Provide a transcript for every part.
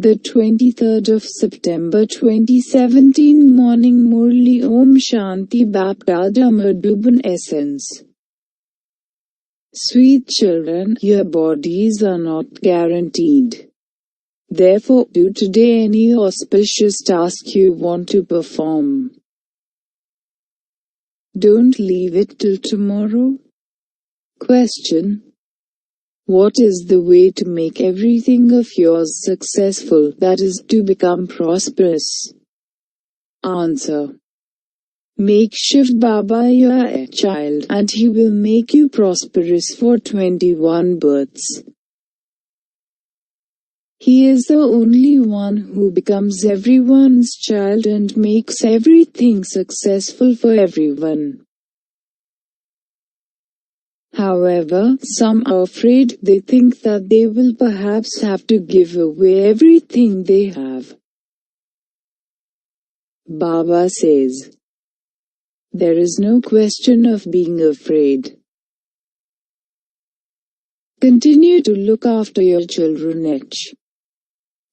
The 23rd of September 2017 Morning Murli Om Shanti Bapdada Madhuban Essence. Sweet children, your bodies are not guaranteed. Therefore, do today any auspicious task you want to perform. Don't leave it till tomorrow. Question: what is the way to make everything of yours successful, that is, to become prosperous? Answer: make Shiv Baba your child, and he will make you prosperous for 21 births. He is the only one who becomes everyone's child and makes everything successful for everyone. However, some are afraid. They think that they will perhaps have to give away everything they have. Baba says, there is no question of being afraid. Continue to look after your children,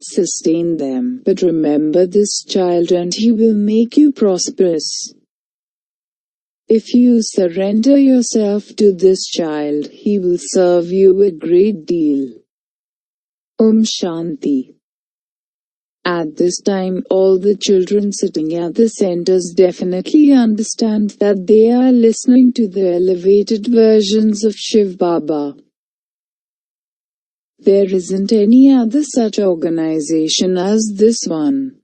sustain them, but remember this child and he will make you prosperous. If you surrender yourself to this child, he will serve you a great deal. Om Shanti. At this time, all the children sitting at the centers definitely understand that they are listening to the elevated versions of Shiv Baba. There isn't any other such organization as this one.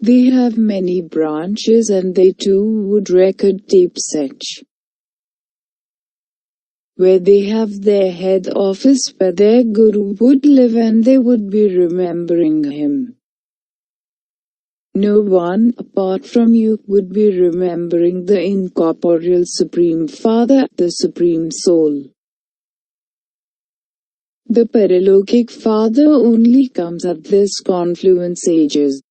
They have many branches and they too would record tapes, where they have their head office where their guru would live and they would be remembering him. No one, apart from you, would be remembering the incorporeal Supreme Father, the Supreme Soul. The Paralokic Father only comes at this confluence ages.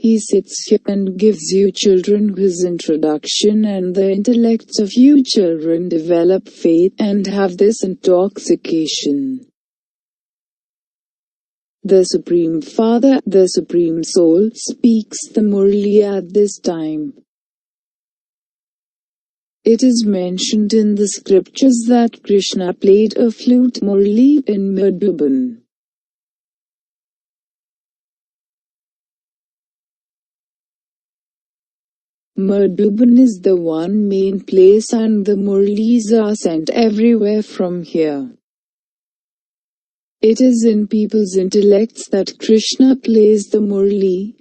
He sits here and gives you children his introduction, and the intellects of you children develop faith and have this intoxication. The Supreme Father, the Supreme Soul, speaks the murli at this time. It is mentioned in the scriptures that Krishna played a flute murli in Madhuban. Madhuban is the one main place and the murlis are sent everywhere from here. It is in people's intellects that Krishna plays the murli.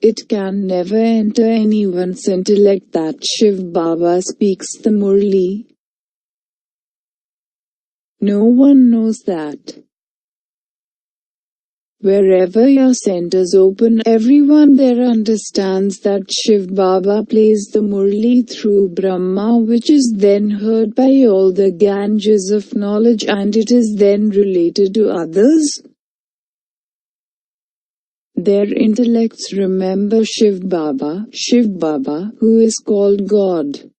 It can never enter anyone's intellect that Shiv Baba speaks the murli. No one knows that. Wherever your centers open, everyone there understands that Shiv Baba plays the murli through Brahma, which is then heard by all the Ganges of knowledge, and it is then related to others. Their intellects remember Shiv Baba, who is called God.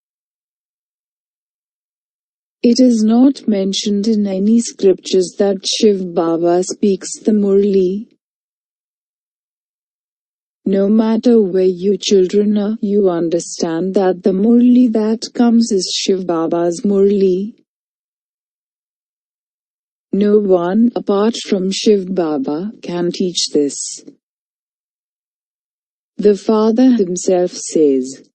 It is not mentioned in any scriptures that Shiv Baba speaks the murli. No matter where you children are, you understand that the murli that comes is Shiv Baba's murli. No one, apart from Shiv Baba, can teach this. The Father himself says,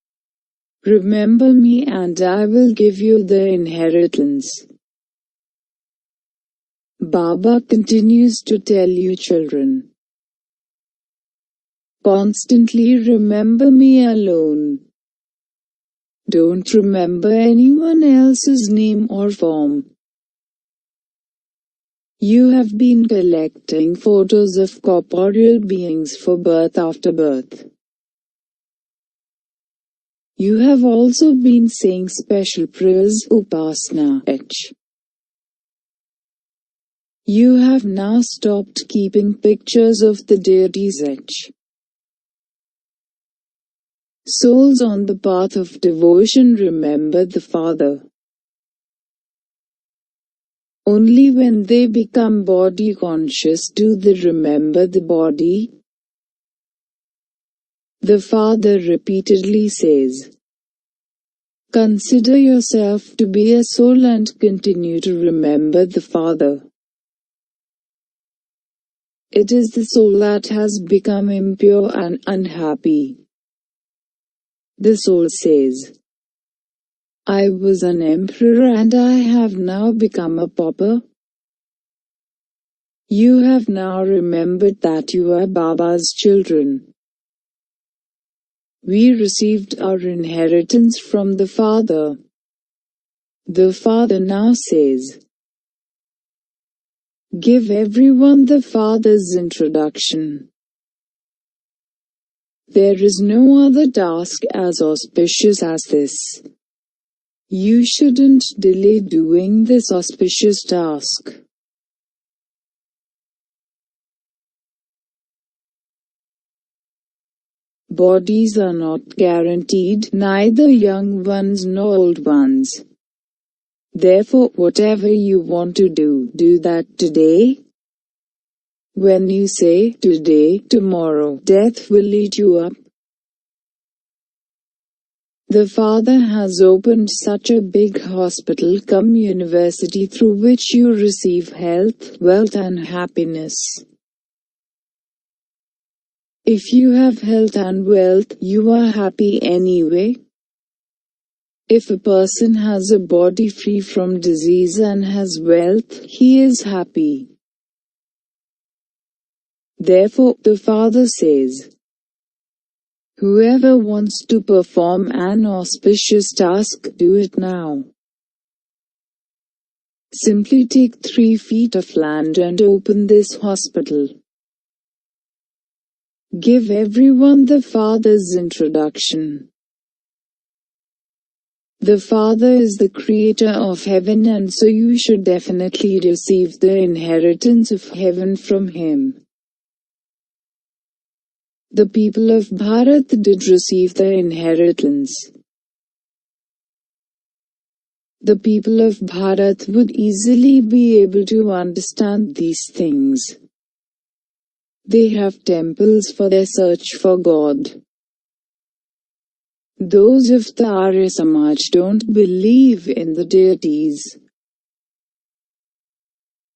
remember me and I will give you the inheritance. Baba continues to tell you children, constantly remember me alone. Don't remember anyone else's name or form. You have been collecting photos of corporeal beings for birth after birth. You have also been saying special prayers, upasana, You have now stopped keeping pictures of the deities, Souls on the path of devotion remember the Father. Only when they become body conscious do they remember the body. The Father repeatedly says, consider yourself to be a soul and continue to remember the Father. It is the soul that has become impure and unhappy. The soul says, I was an emperor and I have now become a pauper. You have now remembered that you are Baba's children. We received our inheritance from the Father. The Father now says, give everyone the Father's introduction. There is no other task as auspicious as this. You shouldn't delay doing this auspicious task. Bodies are not guaranteed, neither young ones nor old ones. Therefore, whatever you want to do, do that today. When you say, today, tomorrow, death will eat you up. The Father has opened such a big hospital cum university through which you receive health, wealth and happiness. If you have health and wealth, you are happy anyway. If a person has a body free from disease and has wealth, he is happy. Therefore, the Father says, whoever wants to perform an auspicious task, do it now. Simply take 3 feet of land and open this hospital. Give everyone the Father's introduction. The Father is the creator of heaven and so you should definitely receive the inheritance of heaven from him. The people of Bharat did receive the inheritance. The people of Bharat would easily be able to understand these things. They have temples for their search for God. Those of the Arya Samaj don't believe in the deities.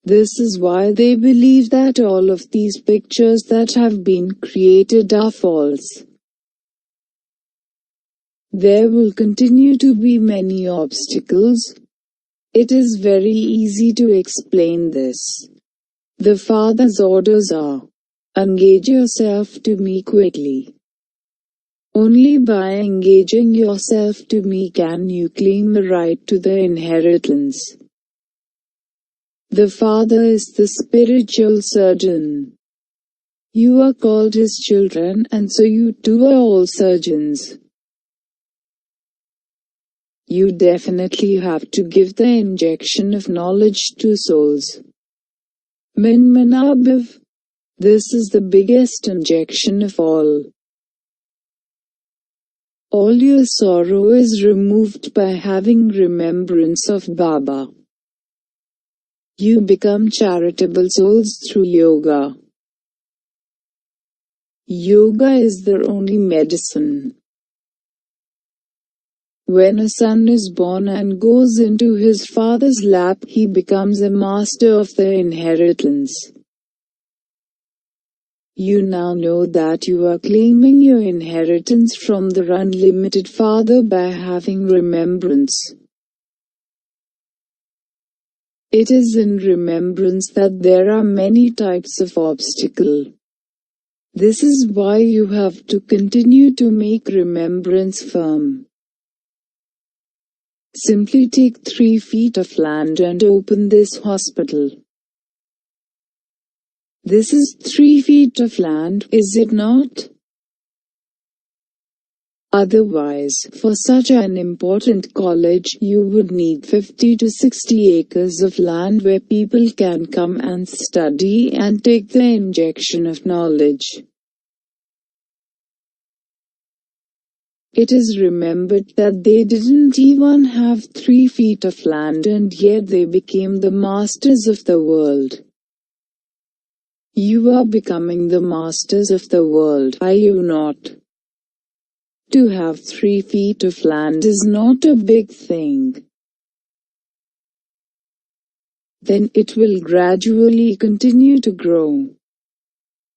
This is why they believe that all of these pictures that have been created are false. There will continue to be many obstacles. It is very easy to explain this. The Father's orders are, engage yourself to me quickly. Only by engaging yourself to me can you claim the right to the inheritance. The Father is the spiritual surgeon. You are called his children and so you too are all surgeons. You definitely have to give the injection of knowledge to souls. Min Manabhav. This is the biggest injection of all. All your sorrow is removed by having remembrance of Baba. You become charitable souls through yoga. Yoga is the only medicine. When a son is born and goes into his father's lap, he becomes a master of the inheritance. You now know that you are claiming your inheritance from the unlimited Father by having remembrance. It is in remembrance that there are many types of obstacle. This is why you have to continue to make remembrance firm. Simply take 3 feet of land and open this hospital. This is 3 feet of land, is it not? Otherwise, for such an important college, you would need 50 to 60 acres of land where people can come and study and take the injection of knowledge. It is remembered that they didn't even have 3 feet of land, and yet they became the masters of the world. You are becoming the masters of the world, are you not? To have 3 feet of land is not a big thing. Then it will gradually continue to grow.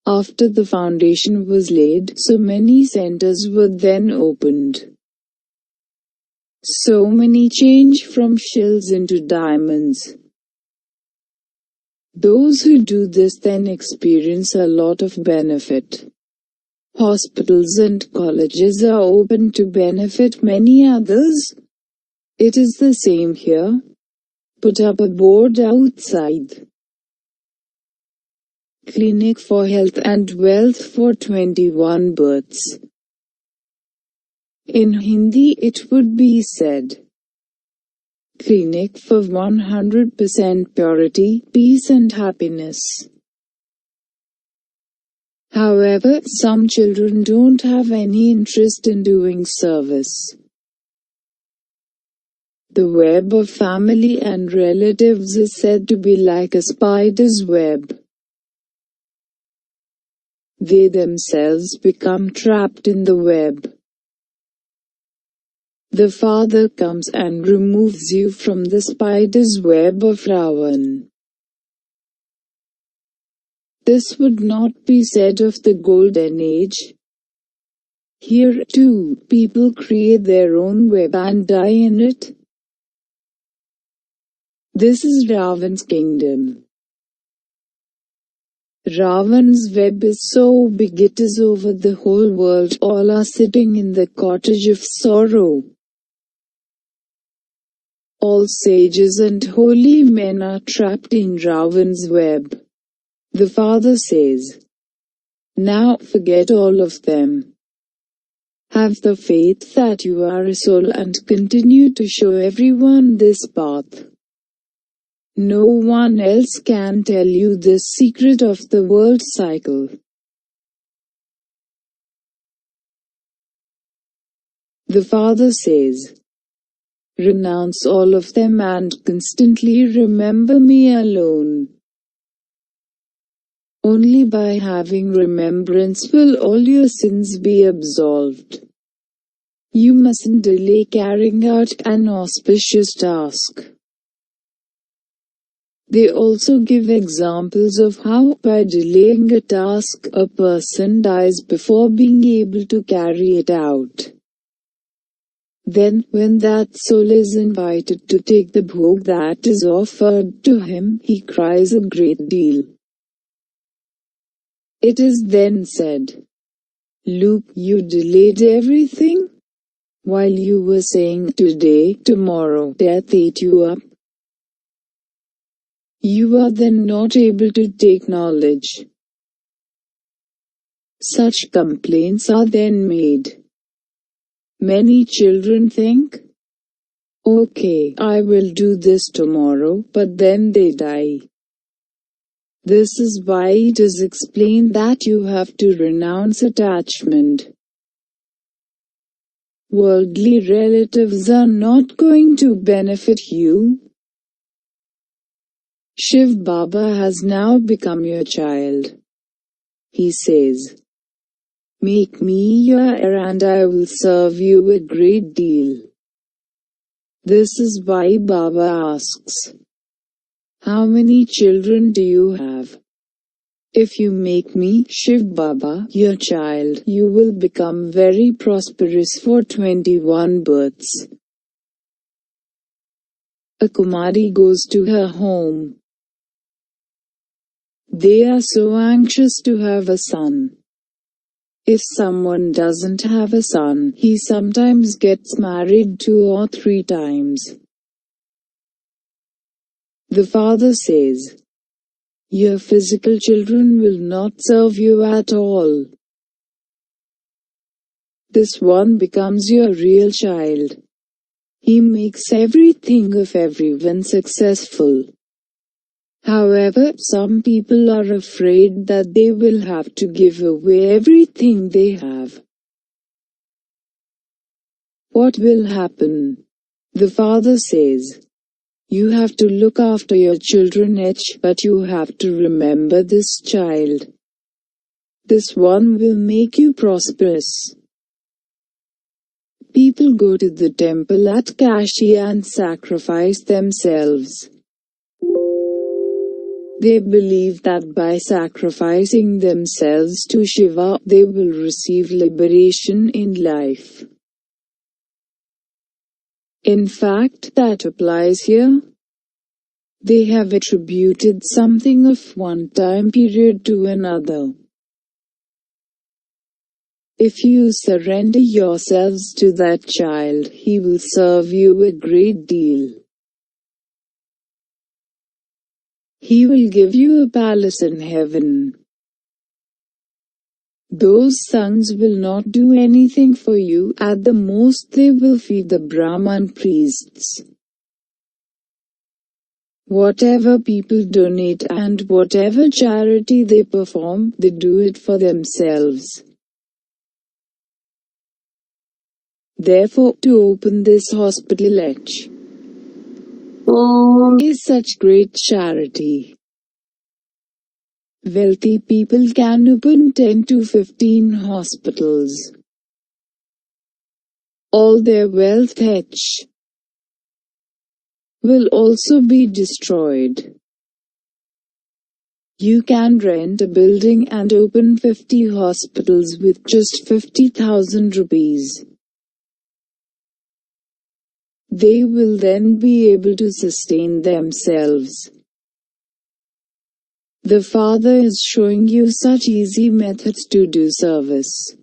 After the foundation was laid, so many centers were then opened. So many change from shells into diamonds. Those who do this then experience a lot of benefit. Hospitals and colleges are open to benefit many others. It is the same here. Put up a board outside. Clinic for health and wealth for 21 births. In Hindi it would be said, Clinic for 100% purity, peace and happiness. However, some children don't have any interest in doing service. The web of family and relatives is said to be like a spider's web. They themselves become trapped in the web. The Father comes and removes you from the spider's web of Ravan. This would not be said of the Golden Age. Here, too, people create their own web and die in it. This is Ravan's kingdom. Ravan's web is so big it is over the whole world. All are sitting in the cottage of sorrow. All sages and holy men are trapped in Ravan's web. The Father says, now forget all of them. Have the faith that you are a soul and continue to show everyone this path. No one else can tell you this secret of the world cycle. The Father says, renounce all of them and constantly remember me alone. Only by having remembrance will all your sins be absolved. You mustn't delay carrying out an auspicious task. They also give examples of how, by delaying a task, a person dies before being able to carry it out. Then, when that soul is invited to take the bhog that is offered to him, he cries a great deal. It is then said, look, you delayed everything? While you were saying, today, tomorrow, death ate you up. You are then not able to take knowledge. Such complaints are then made. Many children think, okay, I will do this tomorrow, but then they die. This is why it is explained that you have to renounce attachment. Worldly relatives are not going to benefit you. Shiv Baba has now become your child. He says, make me your heir and I will serve you a great deal. This is why Baba asks, how many children do you have? If you make me, Shiv Baba, your child, you will become very prosperous for 21 births. A Kumari goes to her home. They are so anxious to have a son. If someone doesn't have a son, he sometimes gets married 2 or 3 times. The Father says, your physical children will not serve you at all. This one becomes your real child. He makes everything of everyone successful. However, some people are afraid that they will have to give away everything they have. What will happen? The father says, you have to look after your children, but you have to remember this child. This one will make you prosperous. People go to the temple at Kashi and sacrifice themselves. They believe that by sacrificing themselves to Shiva, they will receive liberation in life. In fact, that applies here. They have attributed something of one time period to another. If you surrender yourselves to that child, he will serve you a great deal. He will give you a palace in heaven. Those sons will not do anything for you, at the most they will feed the Brahman priests. Whatever people donate and whatever charity they perform, they do it for themselves. Therefore, to open this hospital is such great charity. Wealthy people can open 10 to 15 hospitals. All their wealth will also be destroyed. You can rent a building and open 50 hospitals with just 50,000 rupees. They will then be able to sustain themselves. The Father is showing you such easy methods to do service.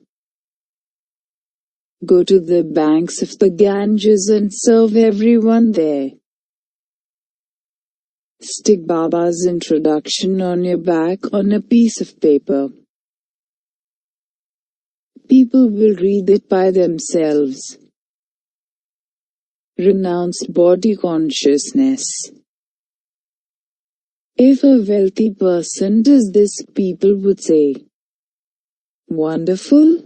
Go to the banks of the Ganges and serve everyone there. Stick Baba's introduction on your back on a piece of paper. People will read it by themselves. Renounce body consciousness. If a wealthy person does this, people would say, wonderful.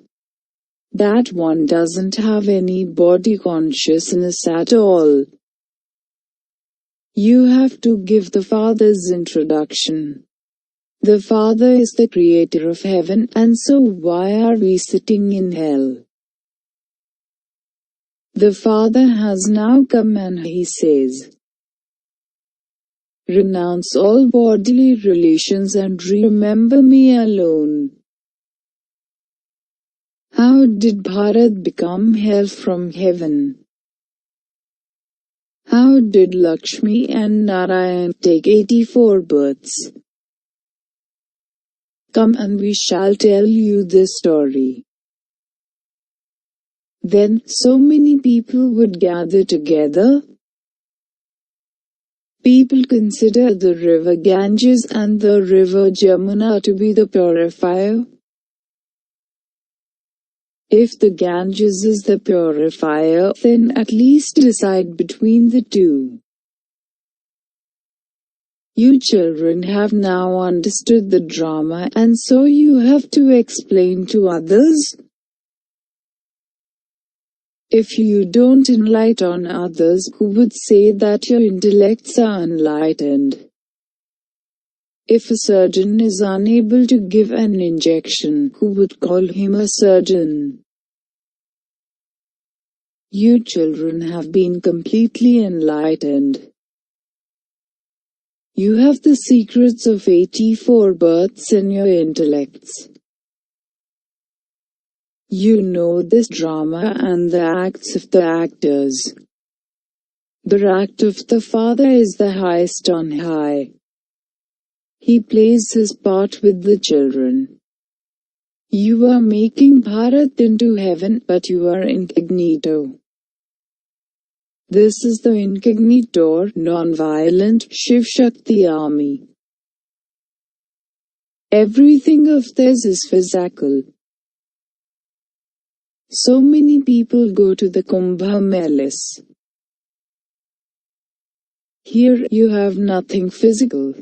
That one doesn't have any body consciousness at all. You have to give the Father's introduction. The Father is the creator of heaven, and so why are we sitting in hell? The Father has now come and he says, renounce all bodily relations and remember me alone. How did Bharat become hell from heaven? How did Lakshmi and Narayan take 84 births? Come and we shall tell you this story. Then, so many people would gather together. People consider the river Ganges and the river Jamuna to be the purifier. If the Ganges is the purifier, then at least decide between the two. You children have now understood the drama, and so you have to explain to others. If you don't enlighten others, who would say that your intellects are enlightened? If a surgeon is unable to give an injection, who would call him a surgeon? You children have been completely enlightened. You have the secrets of 84 births in your intellects. You know this drama and the acts of the actors. The act of the Father is the highest on high. He plays his part with the children. You are making Bharat into heaven, but you are incognito. This is the incognito, non-violent, Shiv Shakti army. Everything of theirs is physical. So many people go to the Kumbh Melas. Here, you have nothing physical.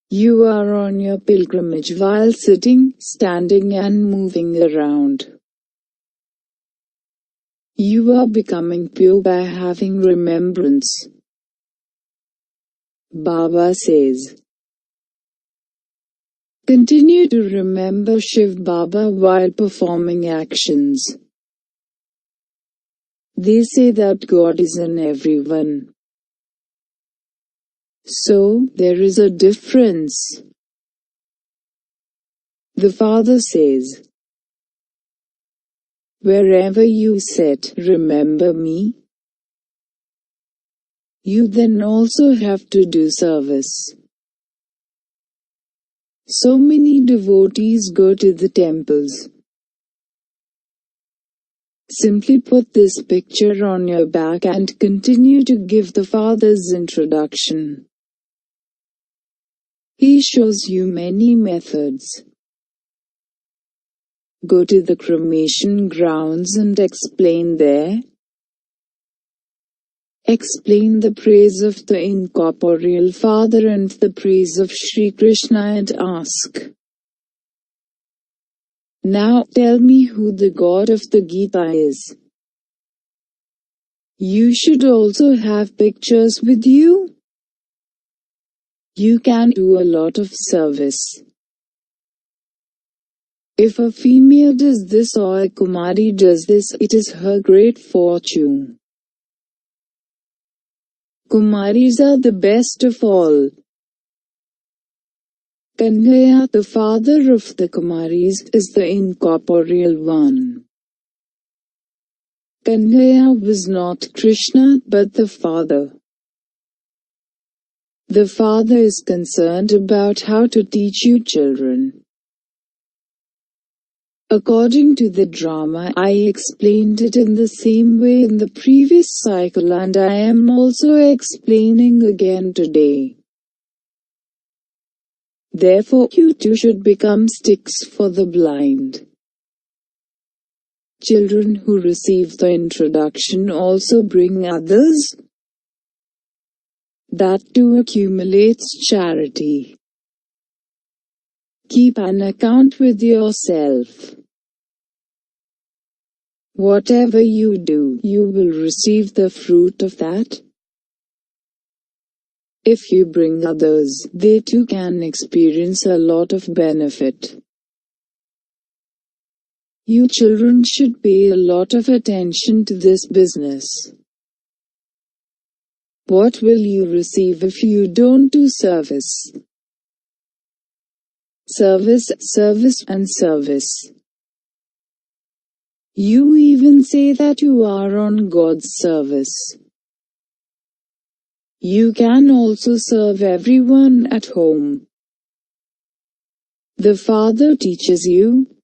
You are on your pilgrimage while sitting, standing and moving around. You are becoming pure by having remembrance. Baba says, continue to remember Shiv Baba while performing actions. They say that God is in everyone. So, there is a difference. The Father says, wherever you sit, remember me. You then also have to do service. So many devotees go to the temples. Simply put this picture on your back and continue to give the Father's introduction. He shows you many methods. Go to the cremation grounds and explain there. Explain the praise of the incorporeal Father and the praise of Sri Krishna and ask, now tell me who the God of the Gita is. You should also have pictures with you. You can do a lot of service. If a female does this or a Kumari does this, it is her great fortune. Kumaris are the best of all. Kanhaiya, the father of the Kumaris, is the incorporeal one. Kanhaiya was not Krishna, but the father. The father is concerned about how to teach you children. According to the drama, I explained it in the same way in the previous cycle and I am also explaining again today. Therefore, you too should become sticks for the blind. Children who receive the introduction also bring others. That too accumulates charity. Keep an account with yourself. Whatever you do, you will receive the fruit of that. If you bring others, they too can experience a lot of benefit. You children should pay a lot of attention to this business. What will you receive if you don't do service? Service, service, and service. You even say that you are on God's service. You can also serve everyone at home. The Father teaches you.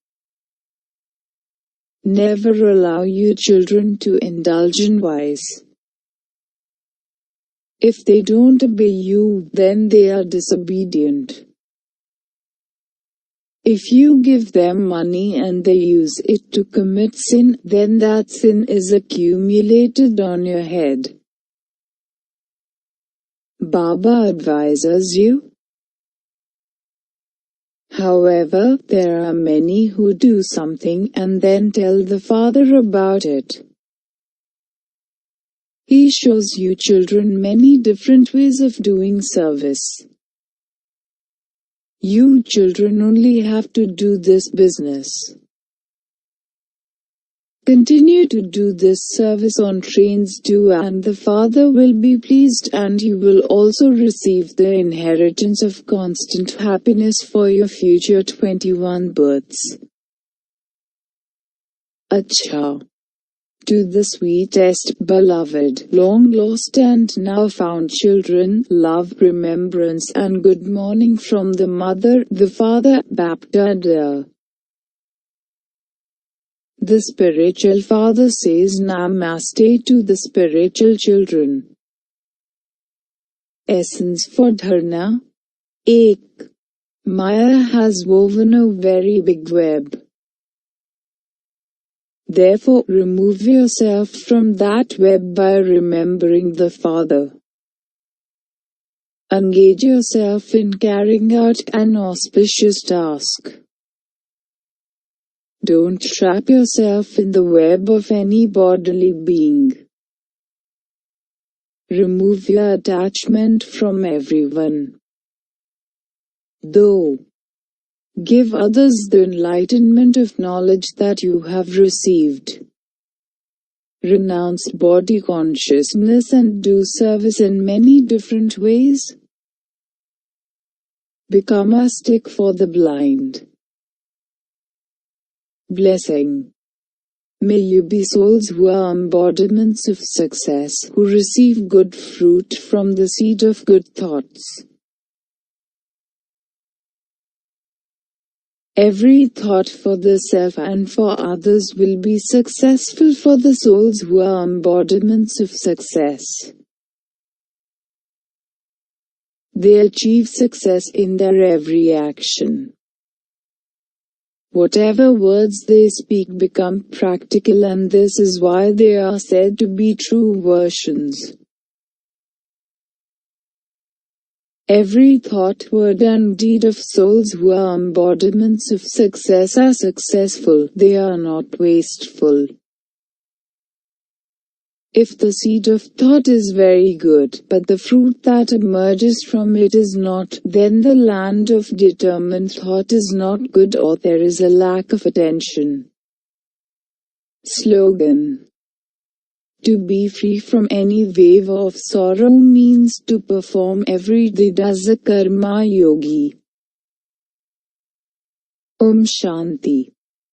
Never allow your children to indulge in vice. If they don't obey you, then they are disobedient. If you give them money and they use it to commit sin, then that sin is accumulated on your head. Baba advises you. However, there are many who do something and then tell the Father about it. He shows you children many different ways of doing service. You children only have to do this business. Continue to do this service on trains too and the Father will be pleased and you will also receive the inheritance of constant happiness for your future 21 births. Acha. To the sweetest, beloved, long lost and now found children, love, remembrance and good morning from the Mother, the Father, Bapdada. The spiritual father says Namaste to the spiritual children. Essence for Dharna. 1. Maya has woven a very big web. Therefore, remove yourself from that web by remembering the Father. Engage yourself in carrying out an auspicious task. Don't trap yourself in the web of any bodily being. Remove your attachment from everyone. Though, give others the enlightenment of knowledge that you have received. Renounce body consciousness and do service in many different ways. Become a stick for the blind. Blessing. May you be souls who are embodiments of success, who receive good fruit from the seed of good thoughts. Every thought for the self and for others will be successful for the souls who are embodiments of success. They achieve success in their every action. Whatever words they speak become practical, and this is why they are said to be true versions. Every thought, word and deed of souls who are embodiments of success are successful, they are not wasteful. If the seed of thought is very good, but the fruit that emerges from it is not, then the land of determined thought is not good, or there is a lack of attention. Slogan. To be free from any wave of sorrow means to perform every deed as a karma yogi. Om Shanti.